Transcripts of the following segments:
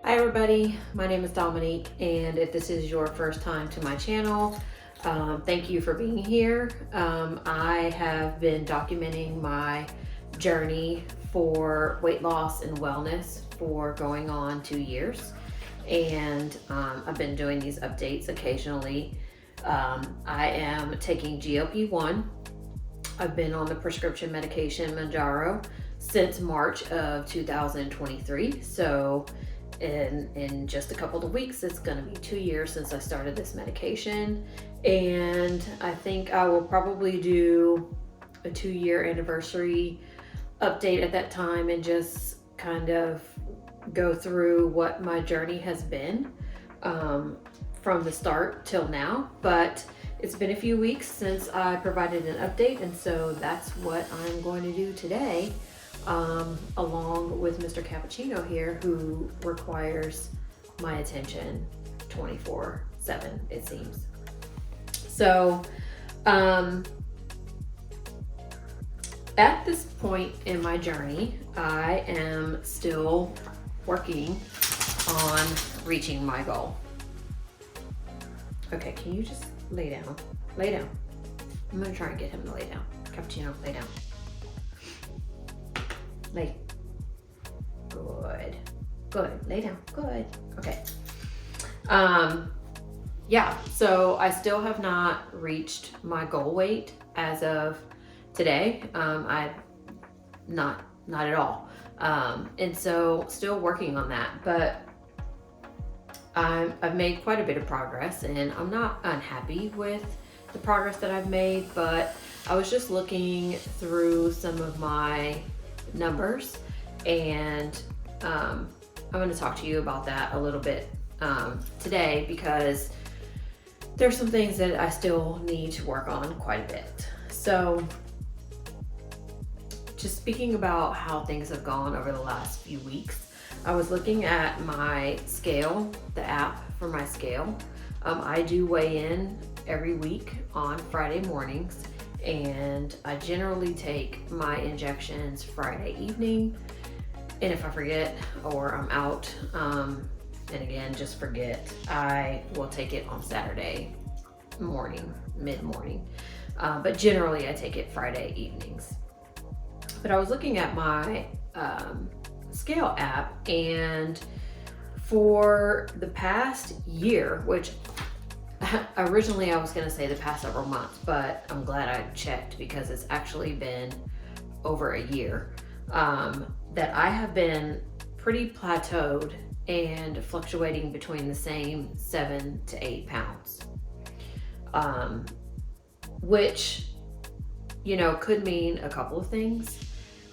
Hi everybody, my name is Dominique, and if this is your first time to my channel, thank you for being here. I have been documenting my journey for weight loss and wellness for going on 2 years, and I've been doing these updates occasionally. I am taking GLP-1. I've been on the prescription medication Mounjaro since March of 2023, so in just a couple of weeks it's going to be 2 years since I started this medication, and I think I will probably do a 2-year anniversary update at that time and just kind of go through what my journey has been from the start till now. But it's been a few weeks since I provided an update, and so that's what I'm going to do today, along with Mr. Cappuccino here, who requires my attention 24/7, it seems. So at this point in my journey, I am still working on reaching my goal. Okay, can you just lay down? Lay down. I'm gonna try and get him to lay down. Cappuccino, lay down. Lay. Good. Good. Lay down. Good. Okay. Yeah, so I still have not reached my goal weight as of today. Not at all. And so still working on that, but I've made quite a bit of progress, and I'm not unhappy with the progress that I've made, but I was just looking through some of my numbers, and I'm going to talk to you about that a little bit today, because there's some things that I still need to work on quite a bit. So just speaking about how things have gone over the last few weeks, I was looking at my scale, the app for my scale. I do weigh in every week on Friday mornings, and I generally take my injections Friday evening. And if I forget or I'm out, and again, just forget, I will take it on Saturday morning, mid-morning. But generally I take it Friday evenings. But I was looking at my scale app, and for the past year, which originally I was going to say the past several months, but I'm glad I checked because it's actually been over a year, that I have been pretty plateaued and fluctuating between the same 7 to 8 pounds, which, you know, could mean a couple of things.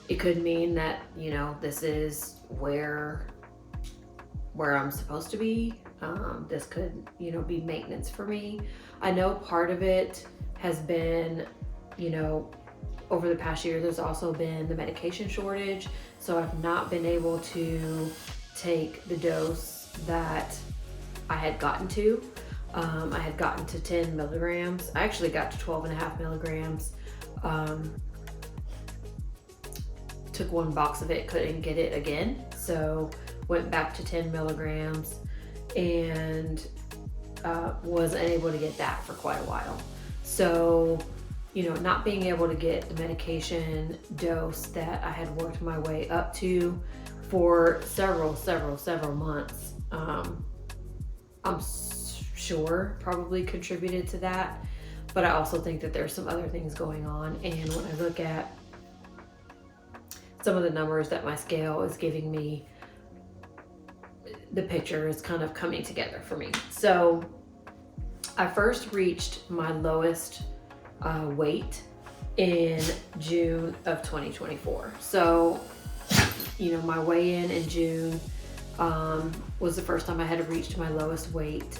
It could mean that, you know, this is where I'm supposed to be. This could, you know, be maintenance for me. I know part of it has been, you know, over the past year, there's also been the medication shortage. So I've not been able to take the dose that I had gotten to. I had gotten to 10 milligrams. I actually got to 12.5 milligrams. Took one box of it, couldn't get it again, so went back to 10 milligrams and wasn't able to get that for quite a while. So, you know, not being able to get the medication dose that I had worked my way up to for several months, I'm sure probably contributed to that. But I also think that there's some other things going on, and when I look at some of the numbers that my scale is giving me, the picture is kind of coming together for me. So I first reached my lowest weight in June of 2024. So, you know, my weigh-in in June was the first time I had reached my lowest weight,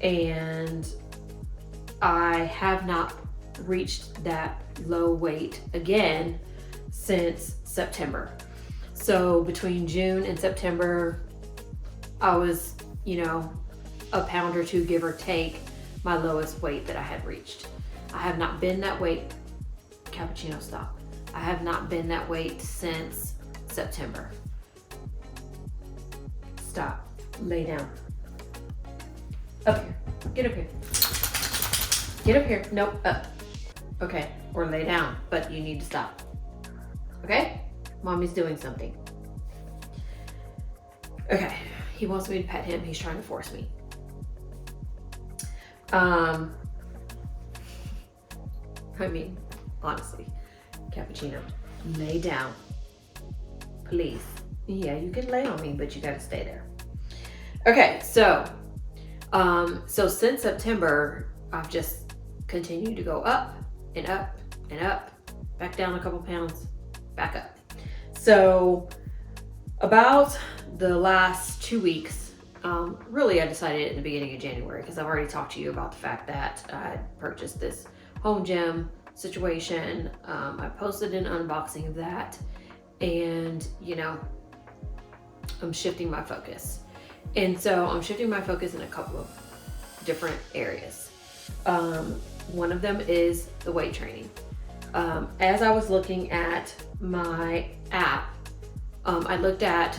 and I have not reached that low weight again since September. So between June and September, I was, you know, a pound or two, give or take, my lowest weight that I had reached. I have not been that weight. Cappuccino, stop. I have not been that weight since September. Stop. Lay down. Up here. Get up here. Get up here. Nope, up. Okay, or lay down, but you need to stop. Okay? Mommy's doing something. Okay, he wants me to pet him. He's trying to force me. I mean, honestly, Cappuccino, lay down, please. Yeah, you can lay on me, but you gotta stay there. Okay, so since September, I've just continued to go up and up and up, back down a couple pounds, back up. So about the last 2 weeks, really I decided in the beginning of January, because I've already talked to you about the fact that I purchased this home gym situation. I posted an unboxing of that, and you know, I'm shifting my focus. And so I'm shifting my focus in a couple of different areas. One of them is the weight training. As I was looking at my app, I looked at,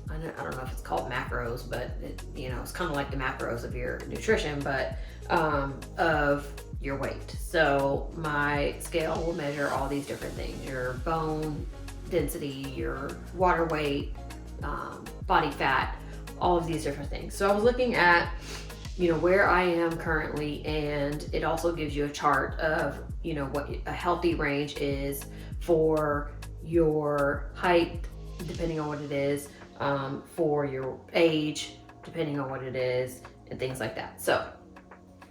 I don't know if it's called macros, but it's kind of like the macros of your nutrition, but of your weight. So my scale will measure all these different things: your bone density, your water weight, body fat, all of these different things. So I was looking at, where I am currently, and it also gives you a chart of, what a healthy range is for your height, depending on what it is, for your age, depending on what it is, and things like that. So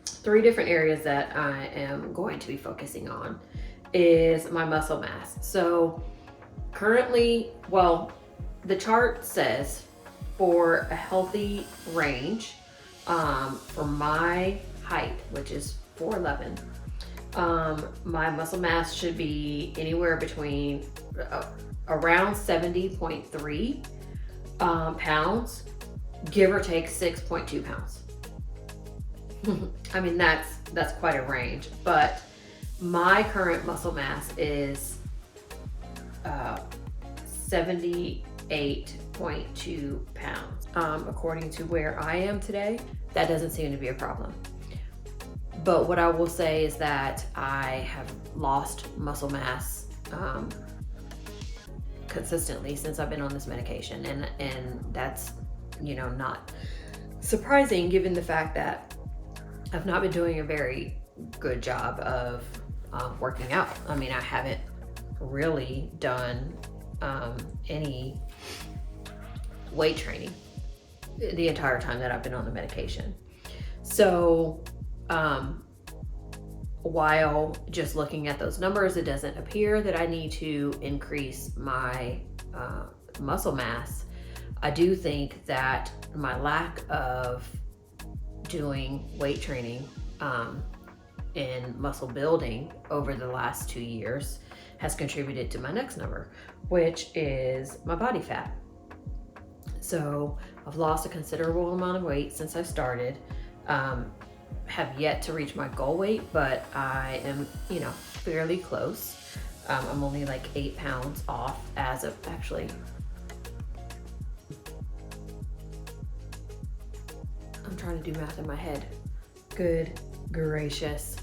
3 different areas that I am going to be focusing on is my muscle mass. So currently, the chart says for a healthy range, for my height, which is 4'11", my muscle mass should be anywhere between around 70.3 pounds, give or take 6.2 pounds. I mean, that's quite a range, but my current muscle mass is 78.2 pounds. According to where I am today, that doesn't seem to be a problem. But what I will say is that I have lost muscle mass consistently since I've been on this medication, and that's not surprising given the fact that I've not been doing a very good job of working out. I mean, I haven't really done any weight training the entire time that I've been on the medication. So while just looking at those numbers, it doesn't appear that I need to increase my muscle mass. I do think that my lack of doing weight training and muscle building over the last 2 years has contributed to my next number, which is my body fat. So I've lost a considerable amount of weight since I started. Have yet to reach my goal weight, but I am, fairly close. I'm only like 8 pounds off as of actually. I'm trying to do math in my head. Good gracious.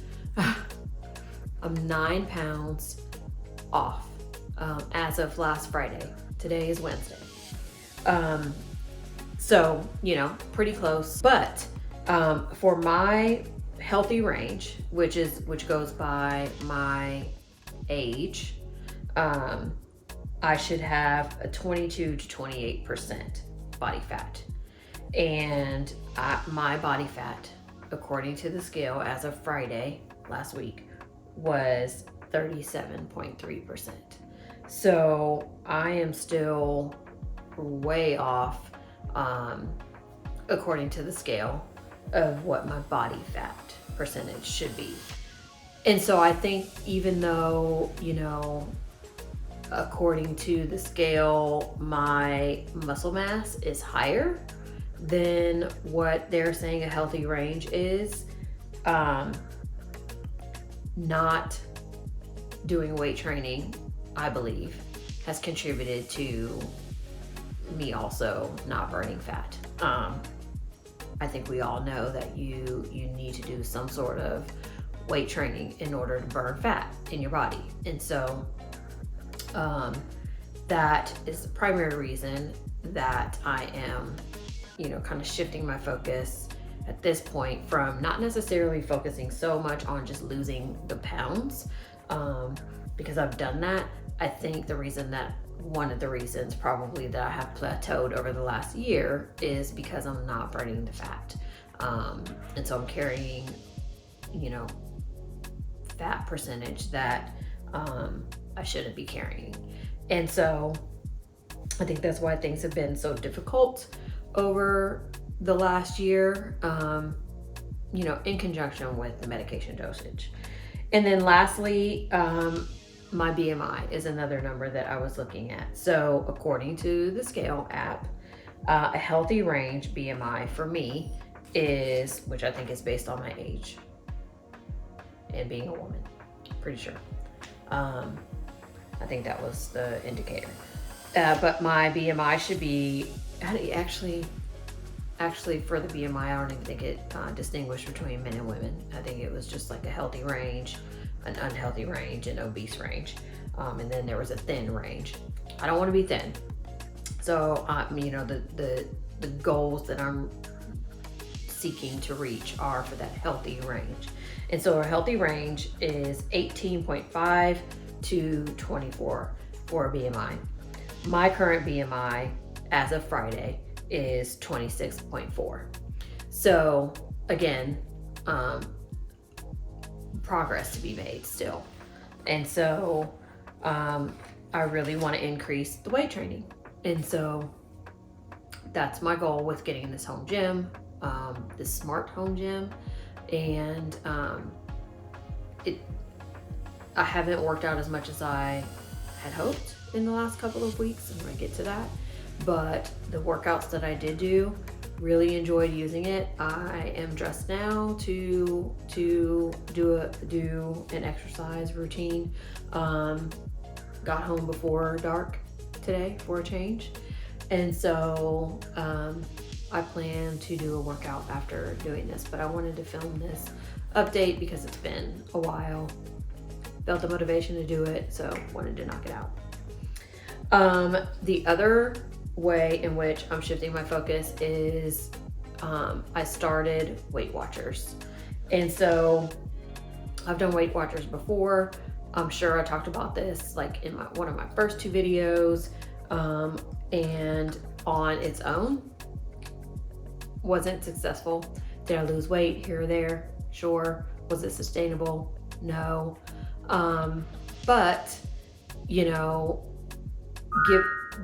I'm 9 pounds off as of last Friday. Today is Wednesday. So, pretty close. But for my healthy range, which goes by my age, I should have a 22 to 28% body fat. And my body fat, according to the scale as of Friday last week, was 37.3%. So I am still way off, according to the scale, of what my body fat percentage should be. And so I think even though, according to the scale, my muscle mass is higher than what they're saying a healthy range is, not doing weight training, I believe, has contributed to me also not burning fat. I think we all know that you need to do some sort of weight training in order to burn fat in your body. And so that is the primary reason that I am, kind of shifting my focus at this point from not necessarily focusing so much on just losing the pounds, because I've done that. I think one of the reasons probably that I have plateaued over the last year is because I'm not burning the fat. And so I'm carrying, fat percentage that I shouldn't be carrying. And so I think that's why things have been so difficult over the last year, in conjunction with the medication dosage. And then lastly, my BMI is another number that I was looking at. So according to the Scale app, a healthy range BMI for me is, which I think is based on my age and being a woman, pretty sure. I think that was the indicator. But my BMI should be, actually for the BMI, I don't even think it distinguished between men and women. I think it was just like a healthy range, an unhealthy range, and obese range. And then there was a thin range. I don't want to be thin. So, the goals that I'm seeking to reach are for that healthy range. And so a healthy range is 18.5 to 24 for a BMI. My current BMI as of Friday is 26.4. So again, progress to be made still. And so I really want to increase the weight training. And so that's my goal with getting this home gym, this smart home gym. And I haven't worked out as much as I had hoped in the last couple of weeks. I'm gonna get to that. But the workouts that I did do, really enjoyed using it. I am dressed now to do an exercise routine. Got home before dark today for a change. And so I plan to do a workout after doing this, but I wanted to film this update because it's been a while. Felt the motivation to do it, so wanted to knock it out. The other way in which I'm shifting my focus is I started Weight Watchers. And so I've done Weight Watchers before. I'm sure I talked about this like in one of my first 2 videos, and on its own wasn't successful. Did I lose weight here or there? Sure. Was it sustainable? No. But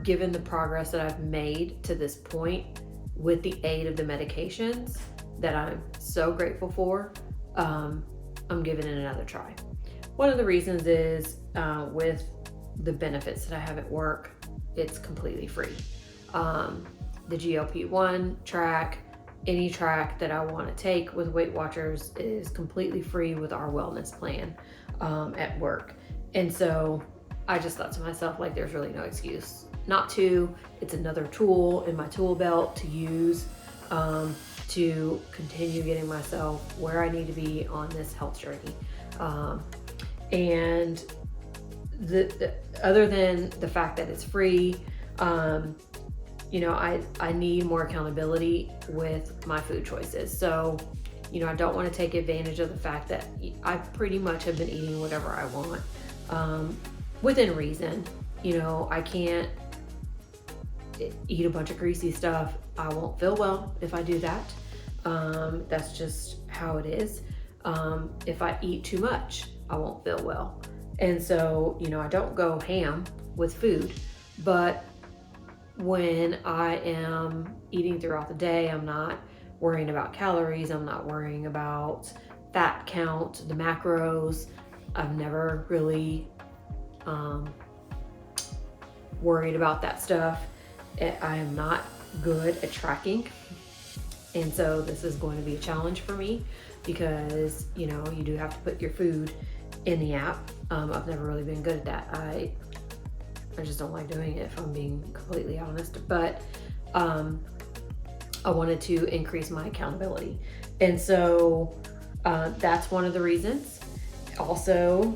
given the progress that I've made to this point with the aid of the medications that I'm so grateful for, I'm giving it another try. One of the reasons is with the benefits that I have at work, it's completely free. The GLP-1 track, any track that I want to take with Weight Watchers is completely free with our wellness plan at work. And so I just thought to myself, like, there's really no excuse not to. It's another tool in my tool belt to use to continue getting myself where I need to be on this health journey. And other than the fact that it's free, I need more accountability with my food choices. So, I don't want to take advantage of the fact that I pretty much have been eating whatever I want, within reason. I can't eat a bunch of greasy stuff. I won't feel well if I do that. That's just how it is. If I eat too much, I won't feel well. And so, I don't go ham with food, but when I am eating throughout the day, I'm not worrying about calories. I'm not worrying about fat count, the macros. I've never really worried about that stuff. I am not good at tracking. And so this is going to be a challenge for me because, you do have to put your food in the app. I've never really been good at that. I just don't like doing it, if I'm being completely honest. But I wanted to increase my accountability. And so that's one of the reasons. Also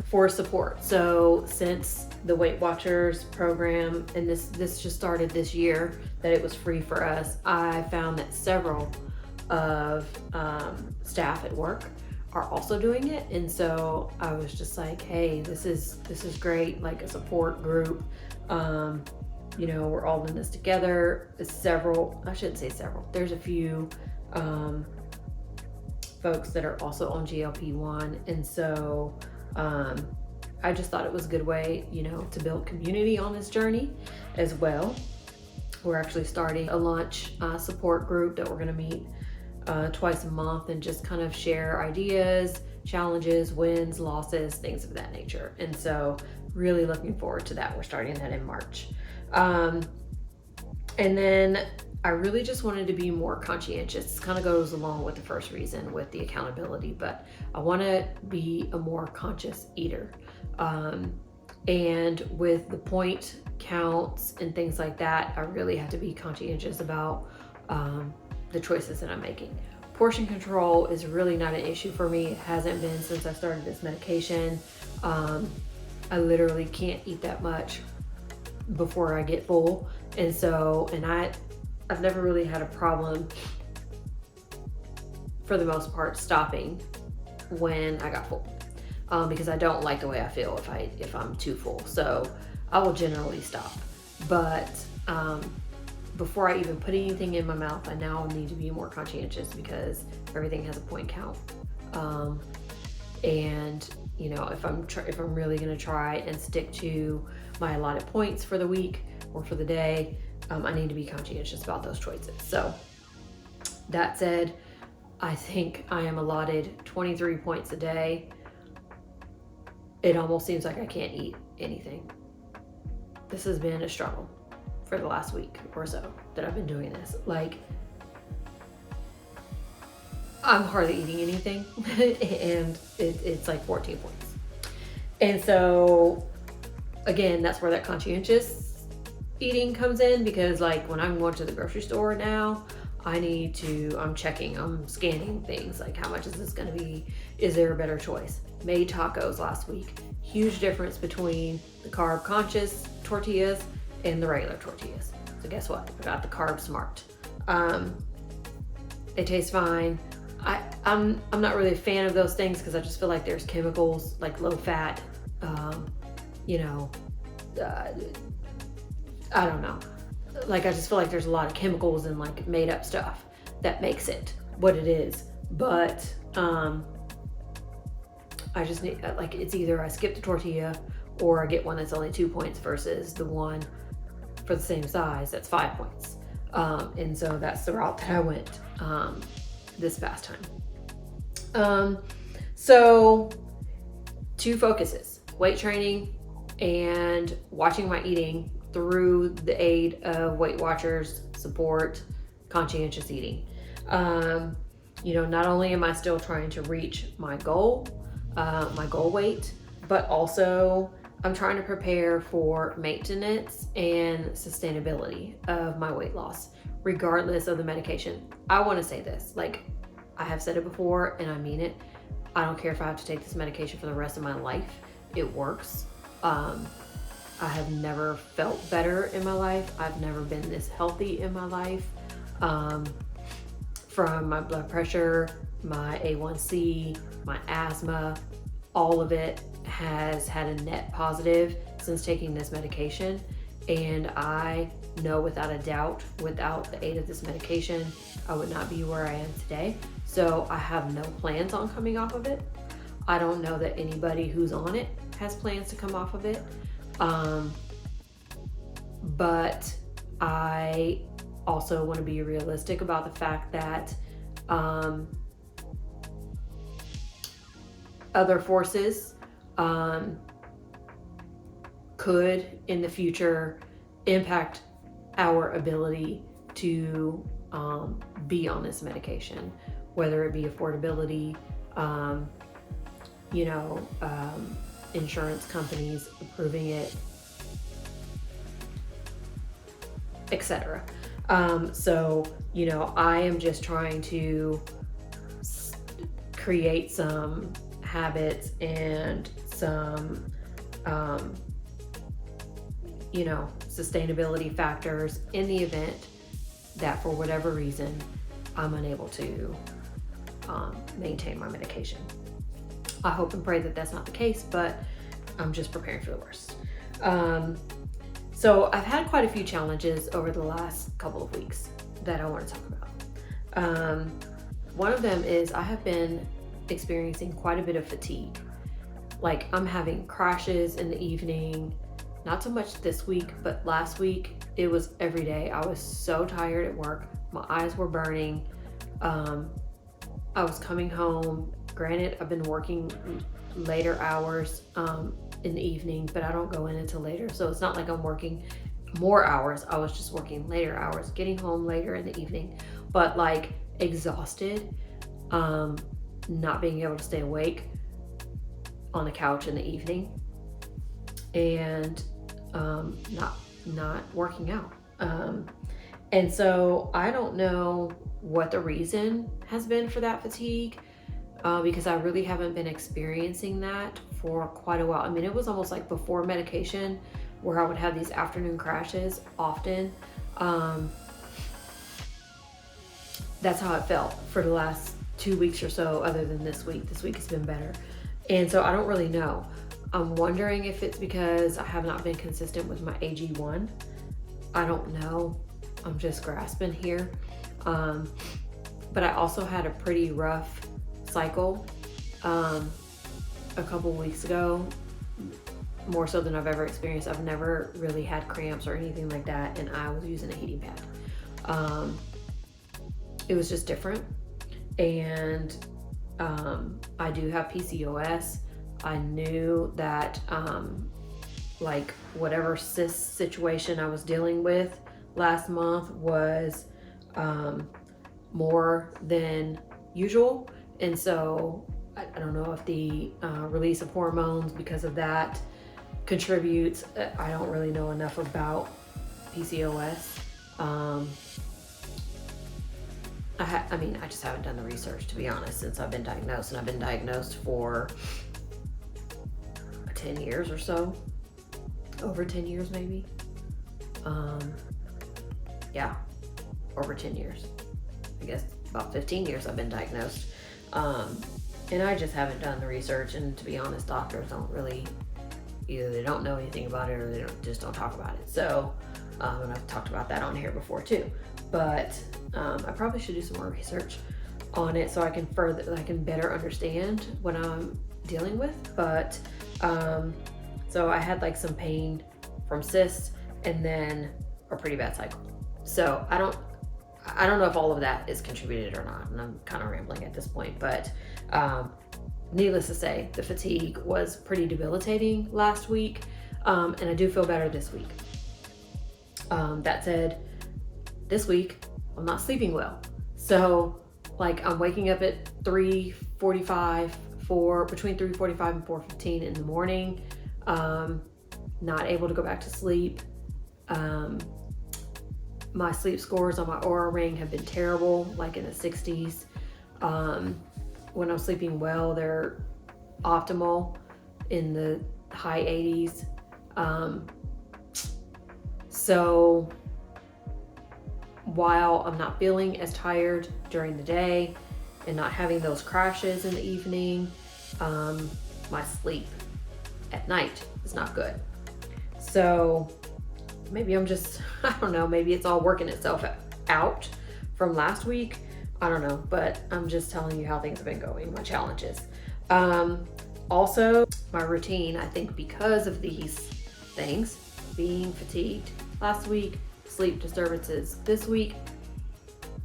for support. So since the Weight Watchers program, and this just started this year, that it was free for us, I found that several of staff at work are also doing it. And so I was just like, hey, this is great, like a support group. You know, we're all in this together. I shouldn't say several, there's a few folks that are also on GLP-1. And so I just thought it was a good way, you know, to build community on this journey as well. We're actually starting a lunch support group that we're going to meet twice a month and just kind of share ideas, challenges, wins, losses, things of that nature. And so really looking forward to that. We're starting that in March. And then I really just wanted to be more conscientious. This kind of goes along with the first reason with the accountability, but I want to be a more conscious eater. And with the point counts and things like that, I really have to be conscientious about the choices that I'm making. Portion control is really not an issue for me. It hasn't been since I started this medication. I literally can't eat that much before I get full. And so, I've never really had a problem, for the most part, stopping when I got full, because I don't like the way I feel if I'm too full. So I will generally stop. But before I even put anything in my mouth, I now need to be more conscientious because everything has a point count. And you know, if I'm really going to try and stick to my allotted points for the week or for the day, I need to be conscientious about those choices. So that said, I think I am allotted 23 points a day. It almost seems like I can't eat anything. This has been a struggle for the last week or so that I've been doing this. Like, I'm hardly eating anything and it's like 14 points. And so again, that's where that conscientious eating comes in, because like when I'm going to the grocery store now, I'm checking, I'm scanning things like, how much is this going to be? Is there a better choice? Made tacos last week. Huge difference between the carb conscious tortillas and the regular tortillas. So guess what? I got the Carb Smart. They taste fine. I'm not really a fan of those things because I just feel like there's chemicals, like low fat, I don't know. Like, I just feel like there's a lot of chemicals and like made up stuff that makes it what it is. But I just need, like, it's either I skip the tortilla or I get one that's only 2 points versus the one for the same size that's 5 points. And so that's the route that I went this past time. So 2 focuses: weight training and watching my eating through the aid of Weight Watchers support, conscientious eating. Not only am I still trying to reach my goal weight, but also I'm trying to prepare for maintenance and sustainability of my weight loss, regardless of the medication. I want to say this, like I have said it before and I mean it. I don't care if I have to take this medication for the rest of my life. It works. I have never felt better in my life. I've never been this healthy in my life. From my blood pressure, my A1C, my asthma, all of it has had a net positive since taking this medication. And I know without a doubt, without the aid of this medication, I would not be where I am today. So I have no plans on coming off of it. I don't know that anybody who's on it has plans to come off of it. But I also want to be realistic about the fact that other forces could in the future impact our ability to be on this medication, whether it be affordability, insurance companies approving it, etc. So, you know, I am just trying to create some habits and some, you know, sustainability factors in the event that for whatever reason I'm unable to maintain my medication. I hope and pray that that's not the case, but I'm just preparing for the worst. So I've had quite a few challenges over the last couple of weeks that I want to talk about. One of them is I have been experiencing quite a bit of fatigue. Like, I'm having crashes in the evening, not so much this week, but last week it was every day. I was so tired at work. My eyes were burning. I was coming home. Granted, I've been working later hours in the evening, but I don't go in until later. So it's not like I'm working more hours. I was just working later hours, getting home later in the evening, but like exhausted, not being able to stay awake on the couch in the evening, and not working out. And so I don't know what the reason has been for that fatigue, because I really haven't been experiencing that for quite a while. I mean, it was almost like before medication where I would have these afternoon crashes often. That's how it felt for the last 2 weeks or so, other than this week. This week has been better. And so I don't really know. I'm wondering if it's because I have not been consistent with my AG1. I don't know. I'm just grasping here. But I also had a pretty rough cycle a couple weeks ago, more so than I've ever experienced. I've never really had cramps or anything like that, and I was using a heating pad. It was just different. And I do have PCOS. I knew that like whatever cyst situation I was dealing with last month was more than usual. And so I don't know if the release of hormones because of that contributes. I don't really know enough about PCOS. I mean, I just haven't done the research, to be honest, since I've been diagnosed. And I've been diagnosed for 10 years or so, over 10 years maybe. Yeah, over 10 years. I guess about 15 years I've been diagnosed. And I just haven't done the research. And to be honest, doctors don't really, either they don't know anything about it or they just don't talk about it. So, and I've talked about that on here before too. But I probably should do some more research on it so I can better understand what I'm dealing with. But so I had like some pain from cysts and then a pretty bad cycle. So I don't know if all of that is contributed or not, and I'm kind of rambling at this point, but needless to say, the fatigue was pretty debilitating last week, and I do feel better this week. That said, this week I'm not sleeping well. So like I'm waking up at 3:45 between 3:45 and 4:15 in the morning, not able to go back to sleep. My sleep scores on my Oura Ring have been terrible, like in the 60s. When I'm sleeping well, they're optimal in the high 80s. So while I'm not feeling as tired during the day and not having those crashes in the evening, my sleep at night is not good. So maybe I'm just, I don't know, maybe it's all working itself out from last week. I don't know, but I'm just telling you how things have been going, my challenges. Also, my routine, I think because of these things, being fatigued last week, sleep disturbances this week,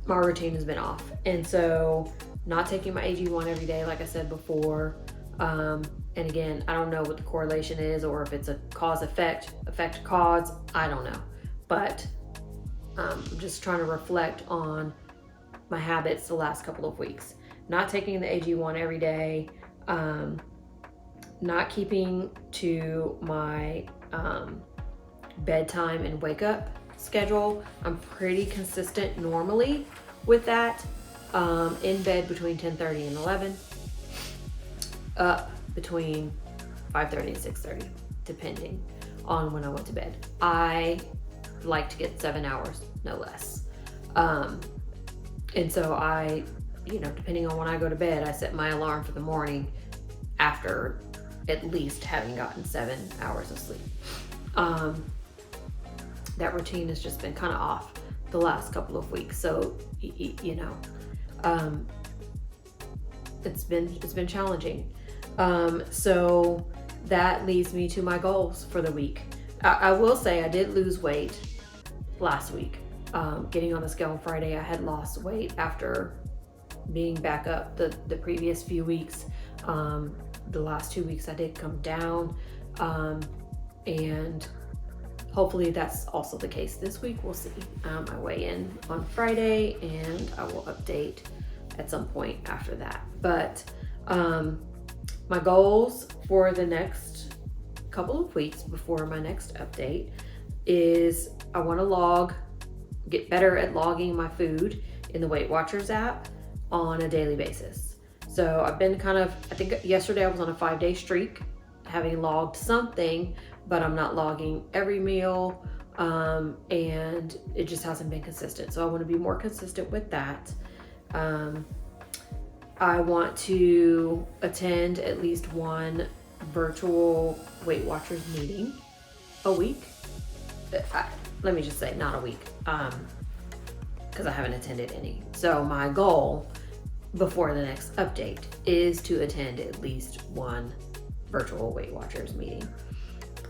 my routine has been off. And so not taking my AG1 every day, like I said before, and again, I don't know what the correlation is or if it's a cause effect cause, I don't know. But I'm just trying to reflect on my habits the last couple of weeks. Not taking the AG1 every day, not keeping to my bedtime and wake up schedule, I'm pretty consistent normally with that. In bed between 10:30 and 11, up between 5:30 and 6:30, depending on when I went to bed. I like to get 7 hours, no less. And so I, depending on when I go to bed, I set my alarm for the morning after at least having gotten 7 hours of sleep. That routine has just been kind of off the last couple of weeks. So, it's been challenging. So that leads me to my goals for the week. I will say I did lose weight last week. Getting on the scale on Friday, I had lost weight after being back up the previous few weeks. The last 2 weeks I did come down, and hopefully that's also the case this week. We'll see. I weigh in on Friday, and I will update at some point after that. But my goals for the next couple of weeks before my next update is I want to get better at logging my food in the Weight Watchers app on a daily basis. So I've been I think yesterday I was on a 5-day streak, having logged something, but I'm not logging every meal, and it just hasn't been consistent. So I want to be more consistent with that. I want to attend at least one virtual Weight Watchers meeting a week. Let me just say not a week, because I haven't attended any. So my goal before the next update is to attend at least one virtual Weight Watchers meeting.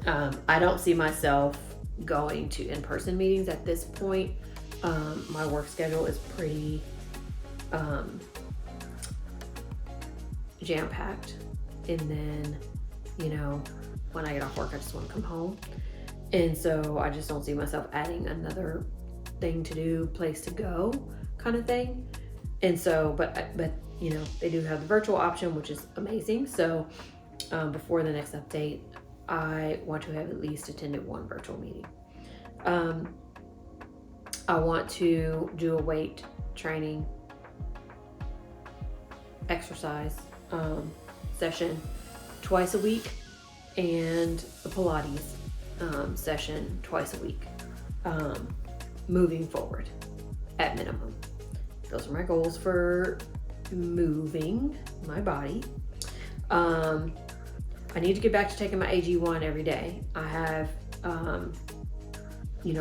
I don't see myself going to in-person meetings at this point. My work schedule is pretty jam-packed, and then when I get off work I just want to come home, and so I just don't see myself adding another thing to do, place to go kind of thing. And so but they do have the virtual option, which is amazing. So before the next update I want to have at least attended one virtual meeting. I want to do a weight training exercise session twice a week, and a Pilates session twice a week, moving forward at minimum. Those are my goals for moving my body. I need to get back to taking my AG1 every day. I have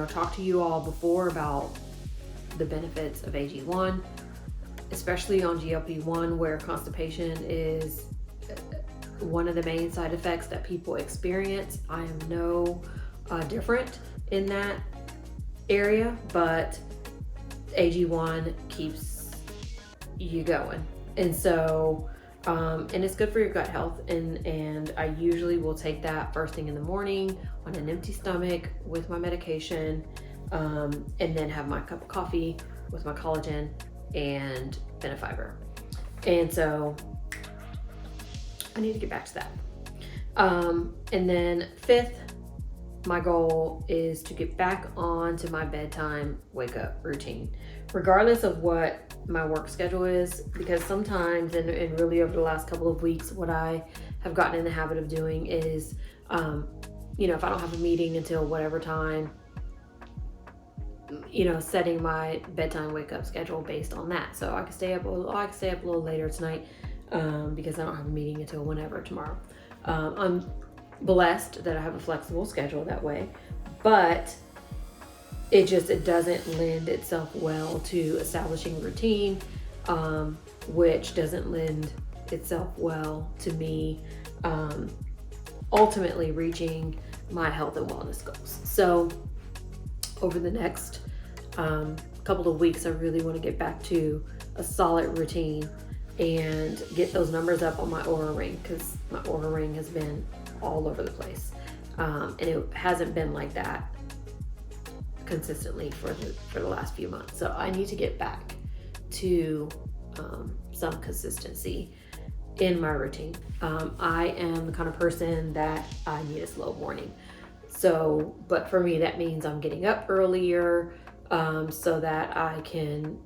talked to you all before about the benefits of AG1, especially on GLP-1, where constipation is one of the main side effects that people experience. I am no different in that area, but AG1 keeps you going. And so, and it's good for your gut health. And I usually will take that first thing in the morning on an empty stomach with my medication, and then have my cup of coffee with my collagen and Benefiber. And so I need to get back to that. And then fifth, my goal is to get back onto my bedtime wake up routine, regardless of what my work schedule is, because sometimes, and really over the last couple of weeks, what I have gotten in the habit of doing is, if I don't have a meeting until whatever time, setting my bedtime wake up schedule based on that. So I can stay up a little later tonight, because I don't have a meeting until whenever tomorrow. I'm blessed that I have a flexible schedule that way, but it doesn't lend itself well to establishing routine, which doesn't lend itself well to me ultimately reaching my health and wellness goals. So over the next couple of weeks, I really want to get back to a solid routine and get those numbers up on my Oura Ring, because my Oura Ring has been all over the place, and it hasn't been like that consistently for the last few months. So I need to get back to some consistency in my routine. I am the kind of person that I need a slow morning. So, but for me, that means I'm getting up earlier, so that I can,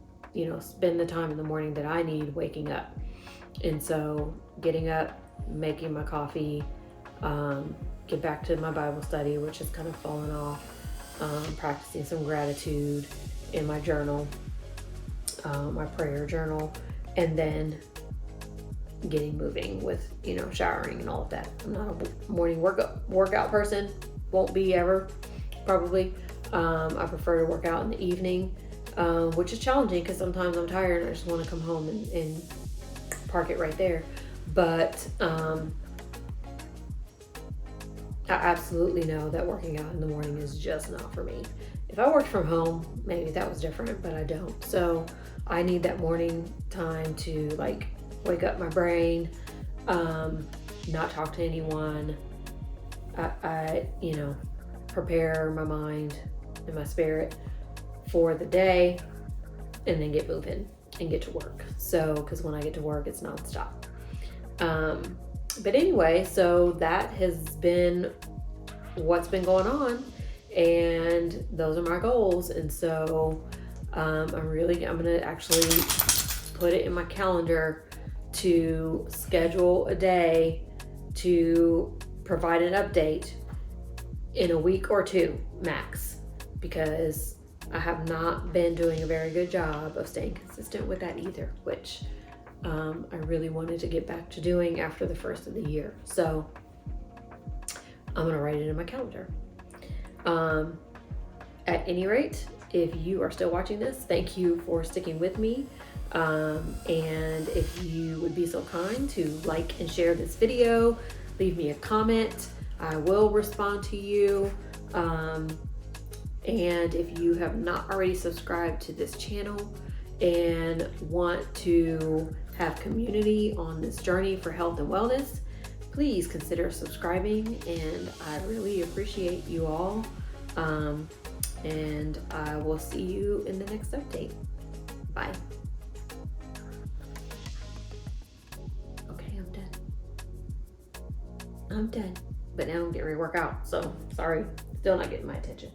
spend the time in the morning that I need waking up. And so getting up, making my coffee, get back to my Bible study, which has kind of fallen off, practicing some gratitude in my journal, my prayer journal, and then getting moving with, showering and all of that. I'm not a morning workout person, won't be ever, probably. I prefer to work out in the evening, which is challenging because sometimes I'm tired and I just want to come home and park it right there. But I absolutely know that working out in the morning is just not for me. If I worked from home, maybe that was different, but I don't. So I need that morning time to like wake up my brain, not talk to anyone. I prepare my mind and my spirit for the day, and then get moving and get to work. So, because when I get to work, it's nonstop. But anyway, so that has been what's been going on, and those are my goals. And so I'm gonna actually put it in my calendar to schedule a day to provide an update in a week or two max, because I have not been doing a very good job of staying consistent with that either, which I really wanted to get back to doing after the first of the year. So I'm gonna write it in my calendar. At any rate, if you are still watching this, thank you for sticking with me. And if you would be so kind to like and share this video, leave me a comment. I will respond to you. And if you have not already subscribed to this channel and want to have community on this journey for health and wellness, please consider subscribing, and I really appreciate you all. And I will see you in the next update. Bye. Okay, I'm done. But now I'm getting ready to work out, so sorry, still not getting my attention.